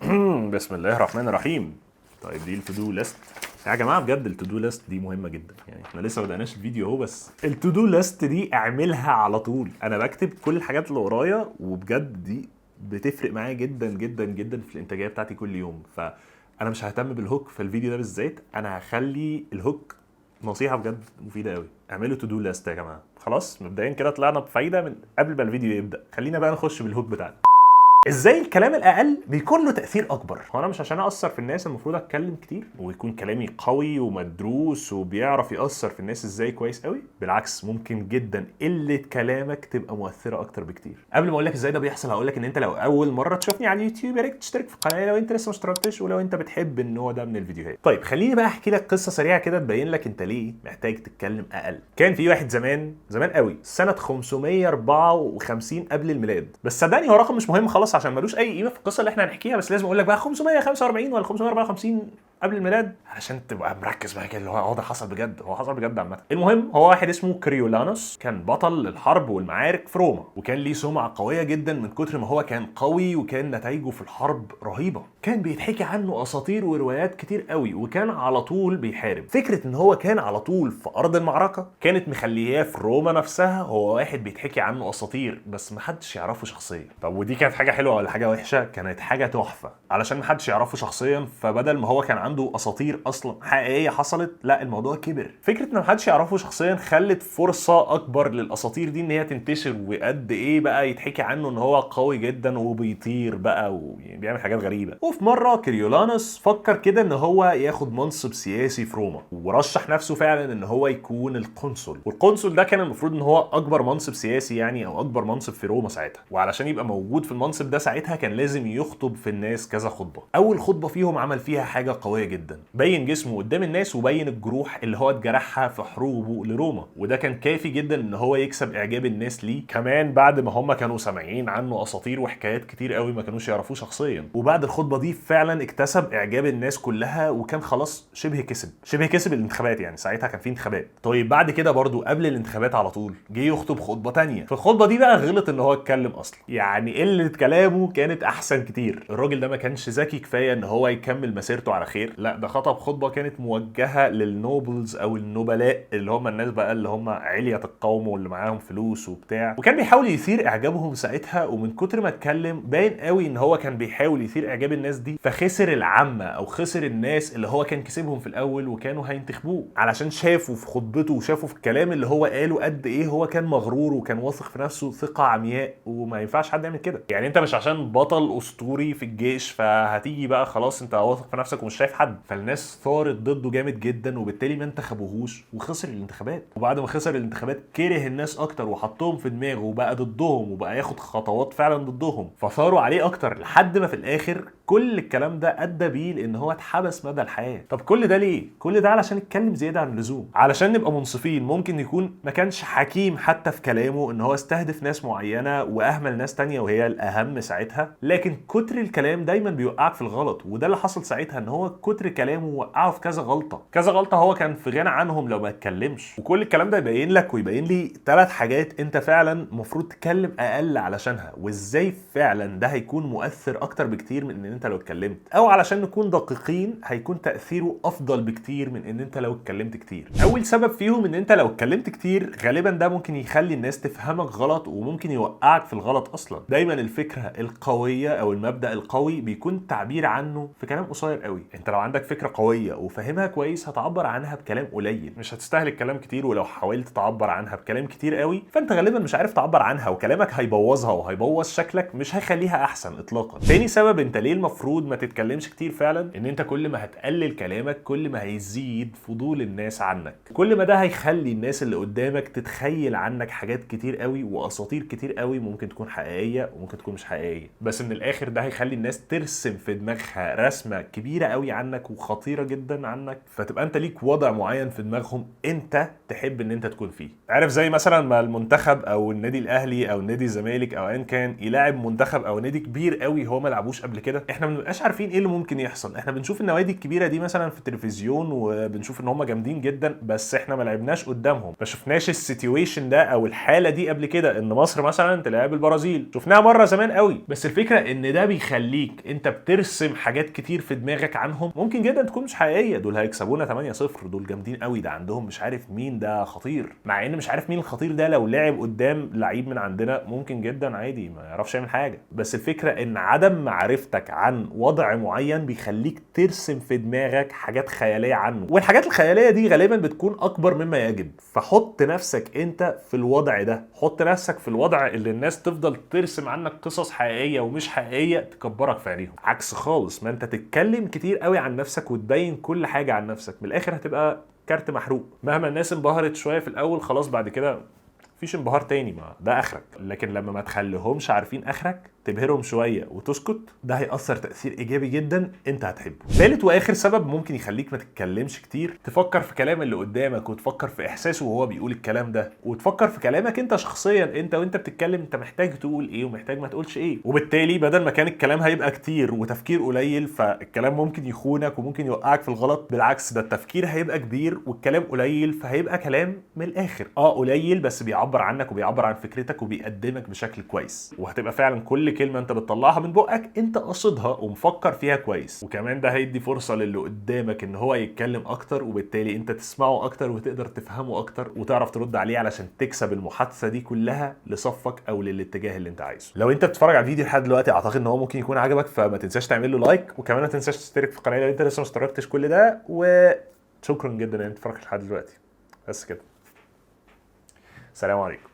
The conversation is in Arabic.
بسم الله الرحمن الرحيم. طيب دي التو دو ليست يا جماعه، بجد التو دو ليست دي مهمه جدا. يعني احنا لسه ما بدأناش الفيديو اهو، بس التو دو ليست دي اعملها على طول. انا بكتب كل الحاجات اللي ورايا، وبجد دي بتفرق معايا جدا جدا جدا في الانتاجيه بتاعتي كل يوم. فانا مش ههتم بالهوك في الفيديو ده بالذات، انا هخلي الهوك نصيحه بجد مفيده قوي. اعملوا تو دو ليست يا جماعه. خلاص مبدئيا كده طلعنا بفايده من قبل ما الفيديو يبدا. خلينا بقى نخش بالهوك بتاعنا. ازاي الكلام الاقل بيكون له تاثير اكبر؟ هو انا مش عشان اثر في الناس المفروض اتكلم كتير ويكون كلامي قوي ومدروس وبيعرف ياثر في الناس ازاي كويس قوي. بالعكس، ممكن جدا قله كلامك تبقى مؤثره اكتر بكتير. قبل ما اقول لك ازاي ده بيحصل، هقول لك ان انت لو اول مره تشوفني على اليوتيوب يا ريت تشترك في القناه لو انت لسه ما اشتركتش، ولو انت بتحب النوع ده من الفيديوهات. طيب خليني بقى احكي لك قصه سريعه كده تبين لك انت ليه محتاج تتكلم اقل. كان في واحد زمان زمان قوي سنه 554 قبل الميلاد، بس صدقني هو رقم مش مهم خلاص عشان ملوش اي قيمه في القصه اللي احنا هنحكيها. بس لازم اقول لك بقى 545 ولا 554 قبل الميلاد عشان تبقى مركز معايا كده، اللي هو ده حصل بجد، هو حصل بجد عامه. المهم هو واحد اسمه كريولانوس، كان بطل الحرب والمعارك في روما، وكان ليه سمعه قويه جدا من كتر ما هو كان قوي، وكان نتائجه في الحرب رهيبه. كان بيتحكي عنه اساطير وروايات كتير قوي، وكان على طول بيحارب. فكره ان هو كان على طول في ارض المعركه كانت مخلياه في روما نفسها هو واحد بيتحكي عنه اساطير بس محدش يعرفه شخصيا. طب ودي كانت حاجه حلوه ولا حاجه وحشه؟ كانت حاجه تحفه، علشان محدش يعرفه شخصيا، فبدل ما هو كان عنده اساطير اصلا حقيقيه حصلت، لا الموضوع كبر. فكره ان محدش يعرفه شخصيا خلت فرصه اكبر للاساطير دي ان هي تنتشر، وقد ايه بقى يتحكي عنه ان هو قوي جدا وبيطير بقى وبيعمل حاجات غريبه. وفي مره كريولانوس فكر كده ان هو ياخد منصب سياسي في روما، ورشح نفسه فعلا ان هو يكون القنصل. والقنصل ده كان المفروض ان هو اكبر منصب سياسي يعني، او اكبر منصب في روما ساعتها. وعلشان يبقى موجود في المنصب ده ساعتها كان لازم يخطب في الناس كذا خطبه. اول خطبه فيهم عمل فيها حاجه قويه جدا، بين جسمه قدام الناس وبين الجروح اللي هو اتجرحها في حروبه لروما، وده كان كافي جدا ان هو يكسب اعجاب الناس ليه، كمان بعد ما هم كانوا سامعين عنه اساطير وحكايات كتير قوي ما كانوش يعرفوه شخصيا. وبعد الخطبه دي فعلا اكتسب اعجاب الناس كلها، وكان خلاص شبه كسب الانتخابات. يعني ساعتها كان في انتخابات. طيب بعد كده برضو قبل الانتخابات على طول جه يخطب خطبه تانية. في الخطبه دي بقى غلط ان هو اتكلم اصلا، يعني قله كلامه كانت احسن كتير. الراجل ده ما كانش ذكي كفايه ان هو يكمل مسيرته على خير، لا ده خطب خطبه كانت موجهه للنوبلز او النبلاء، اللي هم الناس بقى اللي هم علية القوم واللي معاهم فلوس وبتاع، وكان بيحاول يثير اعجابهم ساعتها. ومن كتر ما اتكلم باين قوي ان هو كان بيحاول يثير اعجاب الناس دي، فخسر العامه او خسر الناس اللي هو كان كسبهم في الاول وكانوا هينتخبوه، علشان شافوا في خطبته وشافوا في الكلام اللي هو قاله قد ايه هو كان مغرور وكان واثق في نفسه ثقه عمياء. وما ينفعش حد يعمل كده. يعني انت مش عشان بطل اسطوري في الجيش فهتيجي بقى خلاص انت واثق في نفسك ومش شايف حد. فالناس ثارت ضده جامد جدا، وبالتالي ما انتخبوهوش وخسر الانتخابات. وبعد ما خسر الانتخابات كره الناس اكتر وحطهم في دماغه وبقى ضدهم وبقى ياخد خطوات فعلا ضدهم، فثاروا عليه اكتر لحد ما في الاخر كل الكلام ده ادى بيه لان هو اتحبس مدى الحياه. طب كل ده ليه؟ كل ده علشان اتكلم زياده عن اللزوم. علشان نبقى منصفين، ممكن يكون ما كانش حكيم حتى في كلامه، ان هو استهدف ناس معينه واهمل ناس تانية وهي الاهم ساعتها، لكن كتر الكلام دايما بيوقعك في الغلط. وده اللي حصل ساعتها، ان هو كتر كلامه وقعه في كذا غلطه كذا غلطه هو كان في غنى عنهم لو ما اتكلمش. وكل الكلام ده يبين لك ويبين لي 3 حاجات انت فعلا المفروض تتكلم اقل علشانها، وازاي فعلا ده هيكون مؤثر اكتر بكتير من ان انت لو اتكلمت. او علشان نكون دقيقين، هيكون تاثيره افضل بكتير من ان انت لو اتكلمت كتير. اول سبب فيهم ان انت لو اتكلمت كتير غالبا ده ممكن يخلي الناس تفهمك غلط وممكن يوقعك في الغلط اصلا. دايما الفكره القويه او المبدا القوي بيكون تعبير عنه في كلام قصير قوي. انت لو عندك فكره قويه وفاهمها كويس هتعبر عنها بكلام قليل، مش هتستهلك كلام كتير. ولو حاولت تعبر عنها بكلام كتير قوي فانت غالبا مش عارف تعبر عنها، وكلامك هيبوظها وهيبوظ شكلك، مش هيخليها احسن اطلاقا. تاني سبب انت ليه المفروض ما تتكلمش كتير فعلا، ان انت كل ما هتقلل كلامك كل ما هيزيد فضول الناس عنك، كل ما ده هيخلي الناس اللي قدامك تتخيل عنك حاجات كتير قوي واساطير كتير قوي ممكن تكون حقيقيه وممكن تكون مش حقيقيه. بس من الاخر ده هيخلي الناس ترسم في دماغها رسمه كبيره قوي عنك وخطيره جدا عنك، فتبقى انت ليك وضع معين في دماغهم انت تحب ان انت تكون فيه. عارف زي مثلا ما المنتخب او النادي الاهلي او نادي الزمالك او ايا كان يلاعب منتخب او نادي كبير قوي هو ما لعبوش قبل كده، احنا ما بنبقاش عارفين ايه اللي ممكن يحصل. احنا بنشوف النوادي الكبيره دي مثلا في التلفزيون وبنشوف ان هم جامدين جدا، بس احنا ما لعبناش قدامهم، ما شفناش السيتويشن ده او الحاله دي قبل كده، ان مصر مثلا تلعب البرازيل. شفناها مره زمان قوي، بس الفكره ان ده بيخليك انت بترسم حاجات كتير في دماغك عنهم ممكن جدا تكون مش حقيقيه. دول هيكسبونا 8-0، دول جامدين قوي، ده عندهم مش عارف مين ده خطير، مع ان مش عارف مين الخطير ده لو لعب قدام لعيب من عندنا ممكن جدا عادي ما يعرفش يعمل حاجه. بس الفكره ان عدم معرفتك عن وضع معين بيخليك ترسم في دماغك حاجات خياليه عنه، والحاجات الخياليه دي غالبا بتكون اكبر مما يجب. فحط نفسك انت في الوضع ده، حط نفسك في الوضع اللي الناس تفضل ترسم عنك قصص حقيقيه ومش حقيقيه تكبرك في عينيهم، عكس خالص ما انت تتكلم كتير قوي عن نفسك وتبين كل حاجه عن نفسك. من الاخر هتبقى كارت محروق، مهما الناس انبهرت شويه في الاول خلاص بعد كده مفيش انبهار تاني، ما ده اخرك. لكن لما ما تخليهمش عارفين اخرك، تبهرهم شويه وتسكت، ده هيأثر تأثير ايجابي جدا انت هتحبه. ثالث واخر سبب ممكن يخليك ما تتكلمش كتير، تفكر في كلام اللي قدامك وتفكر في احساسه وهو بيقول الكلام ده، وتفكر في كلامك انت شخصيا. انت وانت بتتكلم انت محتاج تقول ايه ومحتاج ما تقولش ايه، وبالتالي بدل ما كان الكلام هيبقى كتير وتفكير قليل، فالكلام ممكن يخونك وممكن يوقعك في الغلط. بالعكس، ده التفكير هيبقى كبير والكلام قليل، فهيبقى كلام من الاخر قليل بس بيعبر عنك وبيعبر عن فكرتك وبيقدمك بشكل كويس، وهتبقى فعلا كل كلمه انت بتطلعها من بقك انت قصدها ومفكر فيها كويس. وكمان ده هيدي فرصه للي قدامك ان هو يتكلم اكتر، وبالتالي انت تسمعه اكتر وتقدر تفهمه اكتر وتعرف ترد عليه علشان تكسب المحادثه دي كلها لصفك او للاتجاه اللي انت عايزه. لو انت بتتفرج على الفيديو لحد دلوقتي اعتقد ان هو ممكن يكون عجبك، فما تنساش تعمل له لايك، وكمان ما تنساش تشترك في القناه لو انت لسه ما اشتركتش. كل ده وشكرا جدا ان انت اتفرجت لحد دلوقتي. بس كده، سلام عليكم.